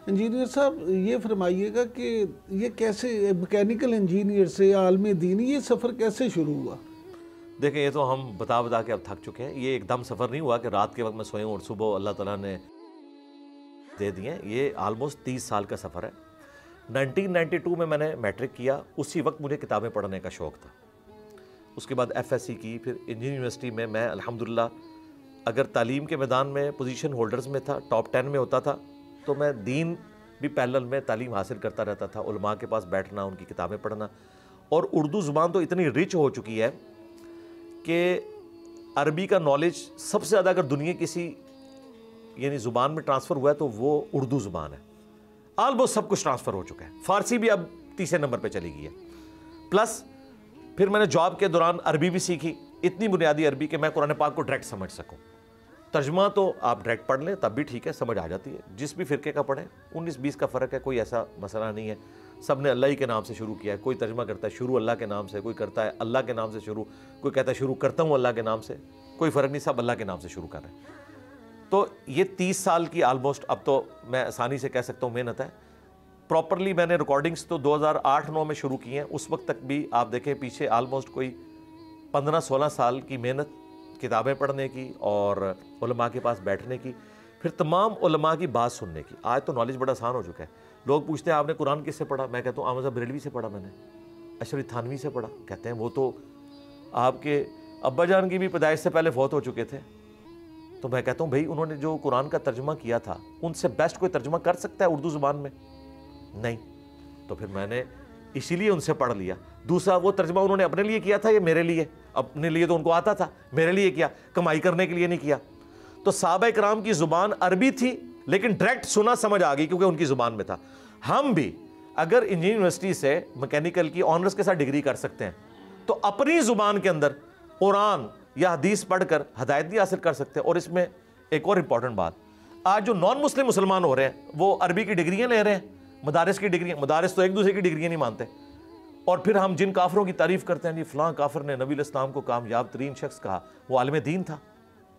Engineer صاحب یہ فرمائیے گا کہ یہ کیسے میکینیکل انجینئر سے عالم دین یہ سفر کیسے شروع ہوا؟ دیکھیں یہ تو ہم بتا کے اب تھک چکے ہیں. یہ ایک دم سفر نہیں ہوا کہ رات کے وقت میں سوئے ہوں اور صبح اللہ تعالیٰ نے دے دیے. یہ آلموسٹ 30 سال کا سفر ہے. 1992 میں نے میٹرک کیا. اسی وقت مجھے کتابیں پڑھنے کا شوق تھا. اس کے بعد ایف ایس سی کی, پھر انجینئرنگ یونیورسٹی میں الحمدللہ اگر تعلیم کے میدان میں پوزیشن ہولڈرز میں تھا, ٹاپ 10 میں ہوتا تھا, تو میں دین بھی پیرلل میں تعلیم حاصل کرتا رہتا تھا. علماء کے پاس بیٹھنا, ان کی کتابیں پڑھنا. اور اردو زبان تو اتنی رچ ہو چکی ہے کہ عربی کا نالج سب سے زیادہ اگر دنیا کسی یعنی زبان میں ٹرانسفر ہوا ہے تو وہ اردو زبان ہے. آلموسٹ سب کچھ ٹرانسفر ہو چکا ہے. فارسی بھی اب تیسرے نمبر پہ چلی گئی ہے. پلس پھر میں نے جاب کے دوران عربی بھی سیکھی, اتنی بنیادی عربی کہ میں قرآن پاک کو ڈائریکٹ سمجھ سکوں. ترجمہ تو آپ ڈائریکٹ پڑھ لیں تب بھی ٹھیک ہے, سمجھ آ جاتی ہے. جس بھی فرقے کا پڑھیں, 19-20 کا فرق ہے, کوئی ایسا مسئلہ نہیں ہے. سب نے اللہ ہی کے نام سے شروع کیا ہے. کوئی ترجمہ کرتا ہے شروع اللہ کے نام سے, کوئی کرتا ہے اللہ کے نام سے شروع, کوئی کہتا ہے شروع کرتا ہوں اللہ کے نام سے. کوئی فرق نہیں, سب اللہ کے نام سے شروع کر رہے ہیں. تو یہ 30 سال کی آلموسٹ, اب تو میں آسانی سے کہہ سکتا ہوں محنت ہے. پراپرلی میں نے ریکارڈنگز تو 2008-9 میں شروع کی ہیں. اس وقت تک بھی آپ دیکھیں پیچھے آلموسٹ کوئی 15-16 سال کی محنت, کتابیں پڑھنے کی اور علماء کے پاس بیٹھنے کی, پھر تمام علماء کی بات سننے کی. آج تو نالج بڑا آسان ہو چکا ہے. لوگ پوچھتے ہیں آپ نے قرآن کس سے پڑھا؟ میں کہتا ہوں احمد بریلوی سے پڑھا, میں نے اشرف تھانوی سے پڑھا. کہتے ہیں وہ تو آپ کے ابا جان کی بھی پیدائش سے پہلے فوت ہو چکے تھے. تو میں کہتا ہوں بھائی انہوں نے جو قرآن کا ترجمہ کیا تھا ان سے بیسٹ کوئی ترجمہ کر سکتا ہے اردو زبان میں؟ نہیں. تو پھر میں نے اسی لیے ان سے پڑھ لیا. دوسرا, وہ ترجمہ انہوں نے اپنے لیے کیا تھا یا میرے لیے؟ اپنے لیے تو ان کو آتا تھا, میرے لیے کیا, کمائی کرنے کے لیے نہیں کیا. تو صحابہ کرام کی زبان عربی تھی لیکن ڈائریکٹ سنا سمجھ آ گئی کیونکہ ان کی زبان میں تھا. ہم بھی اگر انجینئرنگ یونیورسٹی سے میکینیکل کی آنرز کے ساتھ ڈگری کر سکتے ہیں تو اپنی زبان کے اندر قرآن یا حدیث پڑھ کر ہدایت بھی حاصل کر سکتے ہیں. اور اس میں ایک اور امپورٹنٹ بات, آج جو نان مسلم مسلمان ہو رہے ہیں وہ عربی کی ڈگریاں لے رہے ہیں, مدارس کی ڈگریاں. مدارس تو ایک دوسرے کی ڈگریاں نہیں مانتے. اور پھر ہم جن کافروں کی تعریف کرتے ہیں, جی فلاں کافر نے نبی علیہ السلام کو کامیاب ترین شخص کہا, وہ عالم دین تھا؟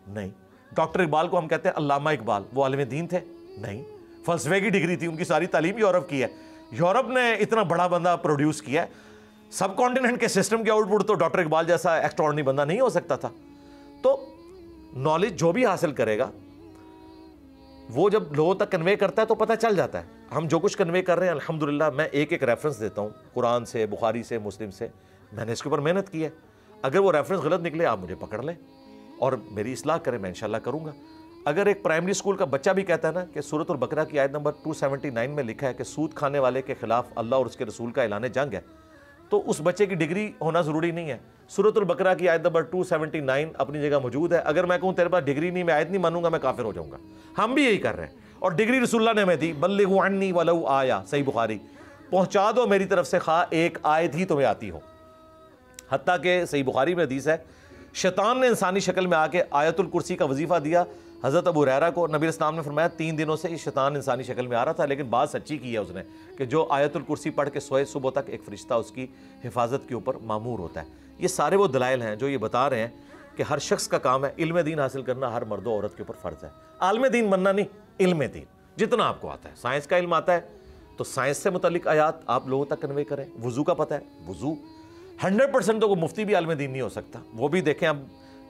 نہیں. ڈاکٹر اقبال کو ہم کہتے ہیں علامہ اقبال, وہ عالم دین تھے؟ نہیں. فلسفے کی ڈگری تھی, ان کی ساری تعلیم یورپ کی ہے. یورپ نے اتنا بڑا بندہ پروڈیوس کیا ہے. سب کانٹیننٹ کے سسٹم کے آؤٹ پٹ تو ڈاکٹر اقبال جیسا ایکسٹراڈنری بندہ نہیں ہو سکتا تھا. تو نالج جو بھی حاصل کرے گا وہ جب لوگوں تک کنوے کرتا ہے تو پتہ چل جاتا ہے. ہم جو کچھ کنوے کر رہے ہیں الحمدللہ, میں ایک ایک ریفرنس دیتا ہوں قرآن سے, بخاری سے, مسلم سے. میں نے اس کے اوپر محنت کی ہے. اگر وہ ریفرنس غلط نکلے آپ مجھے پکڑ لیں اور میری اصلاح کریں, میں انشاءاللہ کروں گا. اگر ایک پرائمری اسکول کا بچہ بھی کہتا ہے نا کہ سورۃ البقرہ کی آیت نمبر 279 میں لکھا ہے کہ سود کھانے والے کے خلاف اللہ اور اس کے رسول کا اعلان جنگ ہے, تو اس بچے کی ڈگری ہونا ضروری نہیں ہے. سورۃ البقرہ کی آیت نمبر 279 اپنی جگہ موجود ہے. اگر میں کہوں تیرے پاس ڈگری نہیں, میں آیت نہیں مانوں گا, میں کافر ہو جاؤں گا. ہم بھی یہی کر رہے ہیں. اور ڈگری رسول اللہ نے ہمیں دی, بلغوا عنی ولو آیا, صحیح بخاری, پہنچا دو میری طرف سے خواہ ایک آیت ہی تمہیں آتی ہو. حتیٰ کہ صحیح بخاری میں حدیث ہے, شیطان نے انسانی شکل میں آ کے آیت الکرسی کا وظیفہ دیا حضرت ابو ہریرہ کو. نبی اسلام نے فرمایا 3 دنوں سے یہ شیطان انسانی شکل میں آ رہا تھا, لیکن بات سچی کی ہے اس نے کہ جو آیت الکرسی پڑھ کے سوئے صبح تک ایک فرشتہ اس کی حفاظت کے اوپر مامور ہوتا ہے. یہ سارے وہ دلائل ہیں جو یہ بتا رہے ہیں کہ ہر شخص کا کام ہے علم دین حاصل کرنا, ہر مرد و عورت کے اوپر فرض ہے. عالم دین بننا نہیں, علم دین جتنا آپ کو آتا ہے. سائنس کا علم آتا ہے تو سائنس سے متعلق آیات آپ لوگوں تک کنوے کریں. وضو کا پتہ ہے, وضو 100% تو مفتی بھی عالم دین نہیں ہو سکتا. وہ بھی دیکھیں, اب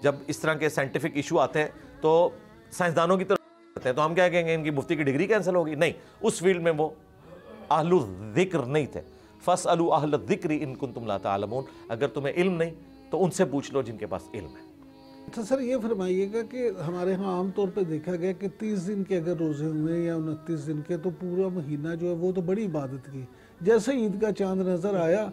جب اس طرح کے سائنٹیفک ایشو آتے ہیں تو سائنسدانوں کی طرف آتے ہیں تو ہم کیا کہیں گے ان کی مفتی کی ڈگری کینسل ہوگی؟ نہیں, اس فیلڈ میں وہ اہل الذکر نہیں تھے. فاسألوا اہل الذکر ان کنتم لا تعلمون, اگر تمہیں علم نہیں تو ان سے پوچھ لو جن کے پاس علم ہے. اچھا سر, یہ فرمائیے گا کہ ہمارے ہاں عام طور پہ دیکھا گیا کہ 30 دن کے اگر روزے ہوئے یا 29 دن کے تو پورا مہینہ جو ہے وہ تو بڑی عبادت کی. جیسے عید کا چاند نظر آیا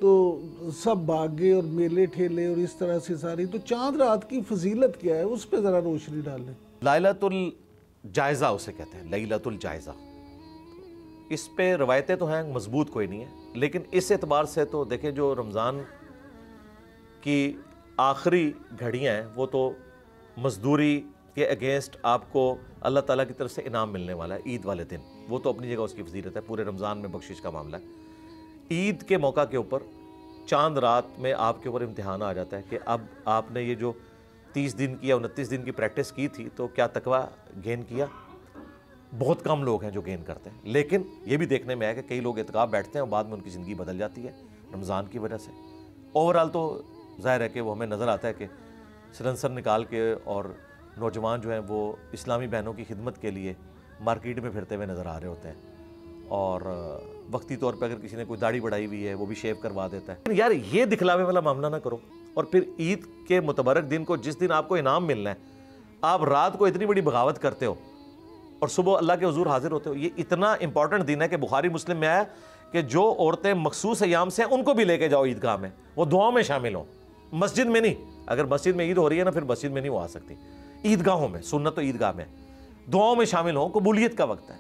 تو سب بھاگ گئے اور میلے ٹھیلے اور اس طرح سے ساری. تو چاند رات کی فضیلت کیا ہے, اس پہ ذرا روشنی ڈالیں. لیلۃ الجائزہ اسے کہتے ہیں, لیلۃ الجائزہ. اس پہ روایتیں تو ہیں, مضبوط کوئی نہیں ہے, لیکن اس اعتبار سے تو دیکھیں جو رمضان کی آخری گھڑیاں ہیں وہ تو مزدوری کے اگینسٹ آپ کو اللہ تعالیٰ کی طرف سے انعام ملنے والا ہے عید والے دن. وہ تو اپنی جگہ اس کی فضیلت ہے, پورے رمضان میں بخشش کا معاملہ ہے. عید کے موقع کے اوپر چاند رات میں آپ کے اوپر امتحان آ جاتا ہے کہ اب آپ نے یہ جو 30 دن کی یا 29 دن کی پریکٹس کی تھی تو کیا تقویٰ گین کیا؟ بہت کم لوگ ہیں جو گین کرتے ہیں، لیکن یہ بھی دیکھنے میں ہے کہ کئی لوگ اعتکاف بیٹھتے ہیں اور بعد میں ان کی زندگی بدل جاتی ہے رمضان کی وجہ سے۔ اوورآل تو ظاہر ہے کہ وہ ہمیں نظر آتا ہے کہ سلنسر نکال کے اور نوجوان جو ہیں وہ اسلامی بہنوں کی خدمت کے لیے مارکیٹ میں پھرتے ہوئے نظر آ رہے ہوتے ہیں، اور وقتی طور پہ اگر کسی نے کوئی داڑھی بڑھائی ہوئی ہے وہ بھی شیو کروا دیتا ہے۔ یار یہ دکھلاوے والا معاملہ نہ کرو، اور پھر عید کے متبرک دن کو، جس دن آپ کو انعام ملنا ہے، آپ رات کو اتنی بڑی بغاوت کرتے ہو اور صبح اللہ کے حضور حاضر ہوتے ہو۔ یہ اتنا امپورٹنٹ دن ہے کہ بخاری مسلم میں آیا کہ جو عورتیں مخصوص ایام سے ہیں ان کو بھی لے کے جاؤ عیدگاہ میں، وہ دعاؤں میں شامل ہوں، مسجد میں نہیں۔ اگر مسجد میں عید ہو رہی ہے نا، پھر مسجد میں نہیں وہ آ سکتی، عیدگاہوں میں، سنت تو عیدگاہ میں، دعاؤں میں شامل ہوں، قبولیت کا وقت ہے۔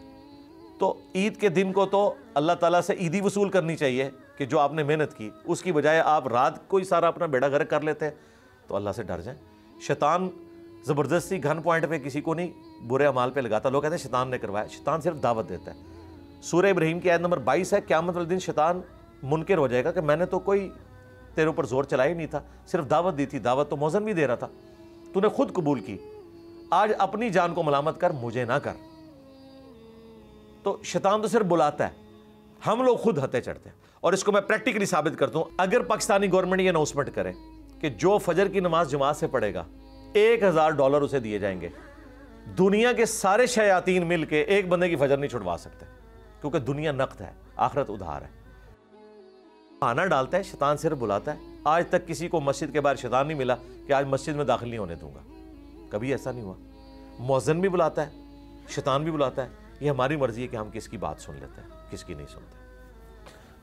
تو عید کے دن کو تو اللہ تعالیٰ سے عیدی وصول کرنی چاہیے کہ جو آپ نے محنت کی، اس کی بجائے آپ رات کو ہی سارا اپنا بیڑا غرق کر لیتے ہیں، تو اللہ سے ڈر جائیں۔ شیطان زبردستی گن پوائنٹ پہ کسی کو نہیں برے اعمال پہ لگاتا۔ لوگ کہتے ہیں شیطان نے کروایا، شیطان صرف دعوت دیتا ہے۔ سورہ ابراہیم کی آیت نمبر 22 ہے، قیامت والے دن شیطان منکر ہو جائے گا کہ میں نے تو کوئی تیرے اوپر زور چلایا ہی نہیں تھا، صرف دعوت دی تھی، دعوت تو موزن بھی دے رہا تھا، تو نے خود قبول کی، آج اپنی جان کو ملامت کر، مجھے نہ کر۔ تو شیطان تو صرف بلاتا ہے، ہم لوگ خود ہتے چڑھتے ہیں۔ اور اس کو میں پریکٹیکلی ثابت کرتا ہوں، اگر پاکستانی گورنمنٹ یہ اناؤنسمنٹ کرے کہ جو فجر کی نماز جماعت سے پڑھے گا $1000 اسے دیے جائیں گے، دنیا کے سارے شیاطین مل کے ایک بندے کی فجر نہیں چھڑوا سکتے، کیونکہ دنیا نقد ہے، آخرت ادھار ہے۔ آنا ڈالتا ہے، شیطان صرف بلاتا ہے۔ آج تک کسی کو مسجد کے باہر شیطان نہیں ملا کہ آج مسجد میں داخل نہیں ہونے دوں گا، کبھی ایسا نہیں ہوا۔ مؤذن بھی بلاتا ہے، شیطان بھی بلاتا ہے، یہ ہماری مرضی ہے کہ ہم کس کی بات سن لیتے ہیں، کس کی نہیں سنتے۔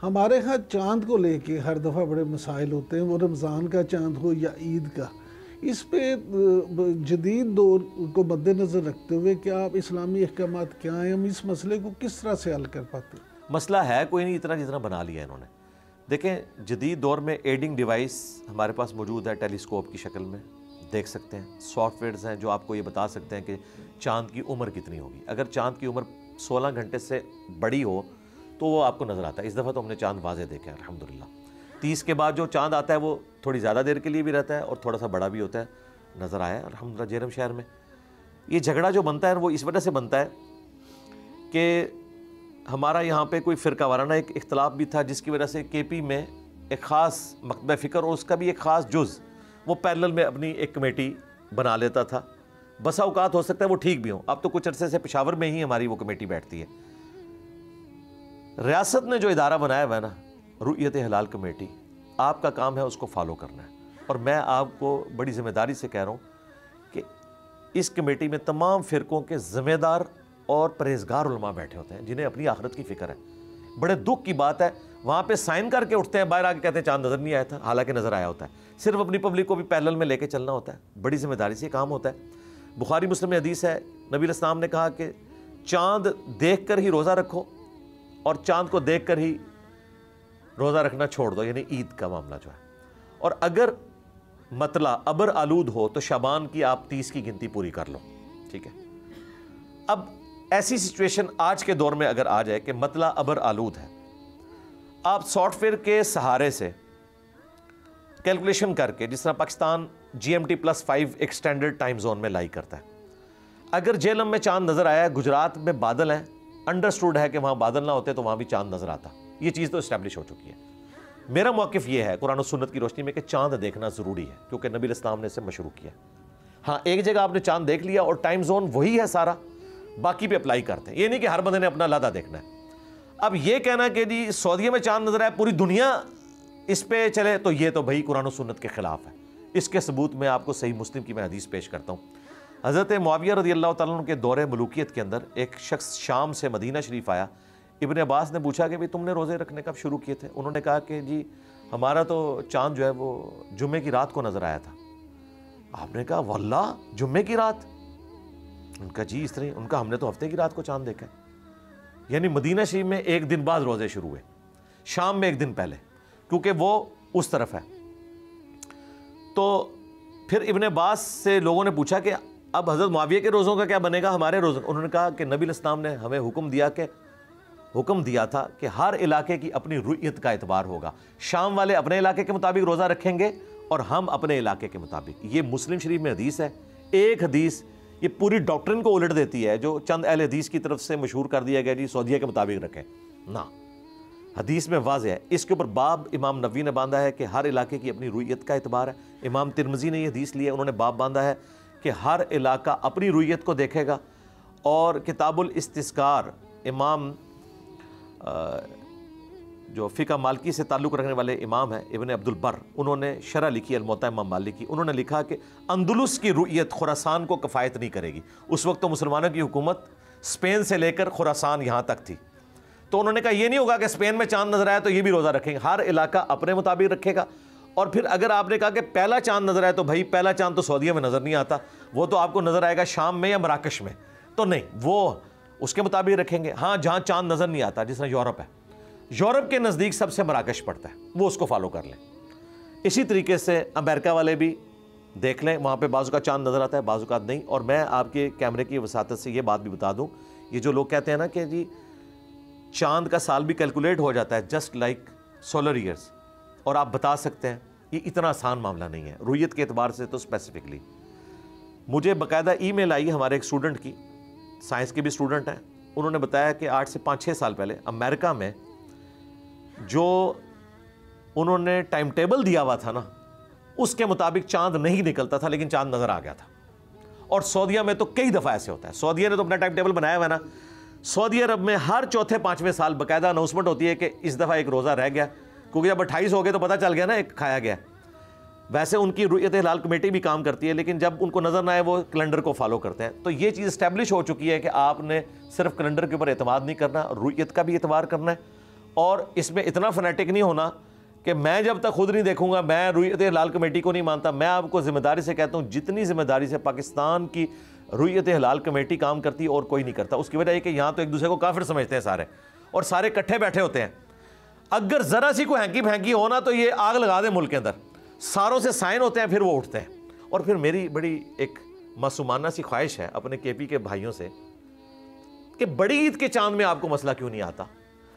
ہمارے ہاں چاند کو لے کے ہر دفعہ بڑے مسائل ہوتے ہیں، وہ رمضان کا چاند ہو یا عید کا۔ اس پہ جدید دور کو مد نظر رکھتے ہوئے کیا آپ اسلامی احکامات کیا ہیں، ہم اس مسئلے کو کس طرح سے حل کر پاتے ہیں؟ مسئلہ ہے کوئی نہیں، اتنا جتنا بنا لیا انہوں نے۔ دیکھیں، جدید دور میں ایڈنگ ڈیوائس ہمارے پاس موجود ہے، ٹیلیسکوپ کی شکل میں دیکھ سکتے ہیں، سافٹ ویئرز ہیں جو آپ کو یہ بتا سکتے ہیں کہ چاند کی عمر کتنی ہوگی۔ اگر چاند کی عمر 16 گھنٹے سے بڑی ہو تو وہ آپ کو نظر آتا ہے۔ اس دفعہ تو ہم نے چاند واضح دیکھا ہے الحمدللہ۔ 30 کے بعد جو چاند آتا ہے وہ تھوڑی زیادہ دیر کے لیے بھی رہتا ہے اور تھوڑا سا بڑا بھی ہوتا ہے، نظر آیا ہے الحمدللہ جہرم شہر میں۔ یہ جھگڑا جو بنتا ہے وہ اس وجہ سے بنتا ہے کہ ہمارا یہاں پہ کوئی فرقہ وارانہ ایک اختلاف بھی تھا، جس کی وجہ سے کے پی میں ایک خاص مکتبہ فکر اور اس کا بھی ایک خاص جز وہ پیرلل میں اپنی ایک کمیٹی بنا لیتا تھا۔ بسا اوقات ہو سکتا ہے وہ ٹھیک بھی ہوں، اب تو کچھ عرصے سے پشاور میں ہی ہماری وہ کمیٹی بیٹھتی ہے۔ ریاست نے جو ادارہ بنایا ہوا ہے نا، رؤیت ہلال کمیٹی، آپ کا کام ہے اس کو فالو کرنا ہے۔ اور میں آپ کو بڑی ذمہ داری سے کہہ رہا ہوں کہ اس کمیٹی میں تمام فرقوں کے ذمہ دار اور پرہیزگار علماء بیٹھے ہوتے ہیں جنہیں اپنی آخرت کی فکر ہے۔ بڑے دکھ کی بات ہے، وہاں پہ سائن کر کے اٹھتے ہیں، باہر آ کے کہتے ہیں چاند نظر نہیں آیا تھا، حالانکہ نظر آیا ہوتا ہے۔ صرف اپنی پبلک کو بھی پیرلل میں لے کے چلنا ہوتا ہے، بڑی ذمہ داری سے یہ کام ہوتا ہے۔ بخاری مسلم میں حدیث ہے، نبی علیہ السلام نے کہا کہ چاند دیکھ کر ہی روزہ رکھو اور چاند کو دیکھ کر ہی روزہ رکھنا چھوڑ دو، یعنی عید کا معاملہ جو ہے۔ اور اگر مطلع ابر آلود ہو تو شعبان کی آپ 30 کی گنتی پوری کر لو، ٹھیک ہے۔ اب ایسی سچویشن آج کے دور میں اگر آ جائے کہ مطلع ابر آلود ہے، آپ سافٹ ویئر کے سہارے سے کیلکولیشن کر کے، جس طرح پاکستان GMT+5 ایک سٹینڈرڈ ٹائم زون میں لائی کرتا ہے، اگر جہلم میں چاند نظر آیا ہے، گجرات میں بادل ہیں، انڈرسٹوڈ ہے کہ وہاں بادل نہ ہوتے تو وہاں بھی چاند نظر آتا، یہ چیز تو اسٹیبلش ہو چکی ہے۔ میرا موقف یہ ہے قرآن و سنت کی روشنی میں کہ چاند دیکھنا ضروری ہے، کیونکہ نبی علیہ السلام نے اسے مشروع کیا۔ ہاں، ایک جگہ آپ نے چاند دیکھ لیا اور ٹائم زون وہی ہے سارا، باقی پہ اپلائی کرتے ہیں، یہ نہیں کہ ہر بندے نے اپنا علیحدہ دیکھنا ہے۔ اب یہ کہنا کہ جی سعودیہ میں چاند نظر آئے پوری دنیا اس پہ چلے، تو یہ تو بھائی قرآن و سنت کے خلاف ہے۔ اس کے ثبوت میں آپ کو صحیح مسلم کی میں حدیث پیش کرتا ہوں۔ حضرت معاویہ رضی اللہ تعالیٰ عنہ کے دور ملوکیت کے اندر ایک شخص شام سے مدینہ شریف آیا۔ ابن عباس نے پوچھا کہ تم نے روزے رکھنے کب شروع کیے تھے؟ انہوں نے کہا کہ جی ہمارا تو چاند جو ہے وہ جمعے کی رات کو نظر آیا تھا۔ آپ نے کہا واللہ جمعے کی رات؟ ان کا جی اس طرح، ان کا ہم نے تو ہفتے کی رات کو چاند دیکھا ہے۔ یعنی مدینہ شریف میں ایک دن بعد روزے شروع ہوئے، شام میں ایک دن پہلے، کیونکہ وہ اس طرف ہے۔ تو پھر ابن عباس سے لوگوں نے پوچھا کہ اب حضرت معاویہ کے روزوں کا کیا بنے گا، ہمارے روزوں؟ انہوں نے کہا کہ نبی علیہ السلام نے ہمیں حکم دیا تھا کہ ہر علاقے کی اپنی رؤیت کا اعتبار ہوگا، شام والے اپنے علاقے کے مطابق روزہ رکھیں گے اور ہم اپنے علاقے کے مطابق۔ یہ مسلم شریف میں حدیث ہے۔ ایک حدیث یہ پوری ڈاکٹرن کو الٹ دیتی ہے جو چند اہل حدیث کی طرف سے مشہور کر دیا گیا جی سعودیہ کے مطابق رکھیں. نہ، حدیث میں واضح ہے. اس کے اوپر باب امام نووی نے باندھا ہے کہ ہر علاقے کی اپنی رویت کا اعتبار ہے. امام ترمذی نے یہ حدیث لی ہے, انہوں نے باب باندھا ہے کہ ہر علاقہ اپنی رویت کو دیکھے گا. اور کتاب الاستذکار امام جو فقہ مالکی سے تعلق رکھنے والے امام ہیں ابن عبد البر, انہوں نے شرح لکھی الموطا امام مالک کی. انہوں نے لکھا کہ اندلس کی رؤیت خراسان کو کفایت نہیں کرے گی. اس وقت تو مسلمانوں کی حکومت اسپین سے لے کر خراسان یہاں تک تھی. تو انہوں نے کہا یہ نہیں ہوگا کہ اسپین میں چاند نظر آیا تو یہ بھی روزہ رکھیں گے, ہر علاقہ اپنے مطابق رکھے گا. اور پھر اگر آپ نے کہا کہ پہلا چاند نظر آیا تو بھائی پہلا چاند تو سعودیہ میں نظر نہیں آتا, وہ تو آپ کو نظر آئے گا شام میں یا مراکش میں, تو نہیں, وہ اس کے مطابق رکھیں گے. ہاں جہاں چاند نظر نہیں آتا جس طرح یورپ ہے, یورپ کے نزدیک سب سے مراکش پڑتا ہے, وہ اس کو فالو کر لیں. اسی طریقے سے امریکہ والے بھی دیکھ لیں, وہاں پہ بعض اوقات چاند نظر آتا ہے بعض اوقات نہیں. اور میں آپ کے کیمرے کی وساطت سے یہ بات بھی بتا دوں, یہ جو لوگ کہتے ہیں نا کہ جی چاند کا سال بھی کیلکولیٹ ہو جاتا ہے جسٹ لائک سولر ایئرز, اور آپ بتا سکتے ہیں, یہ اتنا آسان معاملہ نہیں ہے رویت کے اعتبار سے. تو اسپیسیفکلی مجھے باقاعدہ ای میل آئی ہمارے ایک اسٹوڈنٹ کی, سائنس کے بھی اسٹوڈنٹ ہیں, انہوں نے بتایا کہ 8 سے 5-6 سال پہلے امریکہ میں جو انہوں نے ٹائم ٹیبل دیا ہوا تھا نا اس کے مطابق چاند نہیں نکلتا تھا لیکن چاند نظر آ گیا تھا. اور سعودیہ میں تو کئی دفعہ ایسے ہوتا ہے. سعودیہ نے تو اپنا ٹائم ٹیبل بنایا ہوا ہے نا, سعودی عرب میں ہر 4-5ویں سال باقاعدہ اناؤنسمنٹ ہوتی ہے کہ اس دفعہ ایک روزہ رہ گیا, کیونکہ جب 28 ہو گئے تو پتہ چل گیا نا ایک کھایا گیا. ویسے ان کی رؤیت ہلال کمیٹی بھی کام کرتی ہے لیکن جب ان کو نظر نہ آئے وہ کیلنڈر کو فالو کرتے ہیں. تو یہ چیز اسٹیبلش ہو چکی ہے کہ آپ نے صرف کیلنڈر کے اوپر اعتماد نہیں کرنا, رؤیت کا بھی اعتبار کرنا ہے. اور اس میں اتنا فنیٹک نہیں ہونا کہ میں جب تک خود نہیں دیکھوں گا میں رؤیت ہلال کمیٹی کو نہیں مانتا. میں آپ کو ذمہ داری سے کہتا ہوں جتنی ذمہ داری سے پاکستان کی رؤیت ہلال کمیٹی کام کرتی ہے اور کوئی نہیں کرتا. اس کی وجہ یہ کہ یہاں تو ایک دوسرے کو کافر سمجھتے ہیں سارے, اور سارے کٹھے بیٹھے ہوتے ہیں. اگر ذرا سی کوئی ہینکی پھینکی ہونا تو یہ آگ لگا دیں ملک کے اندر, ساروں سے سائن ہوتے ہیں پھر وہ اٹھتے ہیں. اور پھر میری بڑی ایک معصومانہ سی خواہش ہے اپنے کے پی کے بھائیوں سے کہ بڑی عید کے چاند میں آپ کو مسئلہ کیوں نہیں آتا,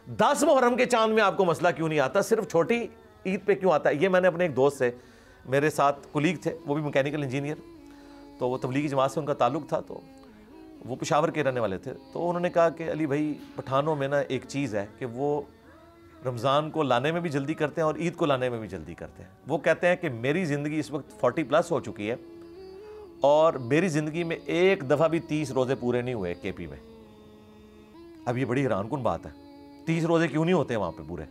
10 محرم کے چاند میں آپ کو مسئلہ کیوں نہیں آتا, صرف چھوٹی عید پہ کیوں آتا ہے. یہ میں نے اپنے ایک دوست سے, میرے ساتھ کولیگ تھے, وہ بھی میکینیکل انجینئر, تو وہ تبلیغی جماعت سے ان کا تعلق تھا, تو وہ پشاور کے رہنے والے تھے. تو انہوں نے کہا کہ علی بھائی پٹھانوں میں نا ایک چیز ہے کہ وہ رمضان کو لانے میں بھی جلدی کرتے ہیں اور عید کو لانے میں بھی جلدی کرتے ہیں. وہ کہتے ہیں کہ میری زندگی اس وقت 40+ ہو چکی ہے اور میری زندگی میں ایک دفعہ بھی 30 روزے پورے نہیں ہوئے کے پی میں. اب یہ بڑی حیران کن بات ہے, 30 روزے کیوں نہیں ہوتے وہاں پہ پورے.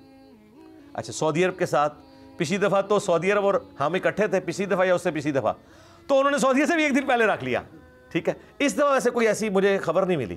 اچھا سعودی عرب کے ساتھ پچھلی دفعہ تو سعودی عرب اور ہم اکٹھے تھے, پچھلی دفعہ یا اس سے پچھلی دفعہ, تو انہوں نے سعودیہ سے بھی ایک دن پہلے رکھ لیا. ٹھیک ہے, اس دفعہ ویسے کوئی ایسی مجھے خبر نہیں ملی.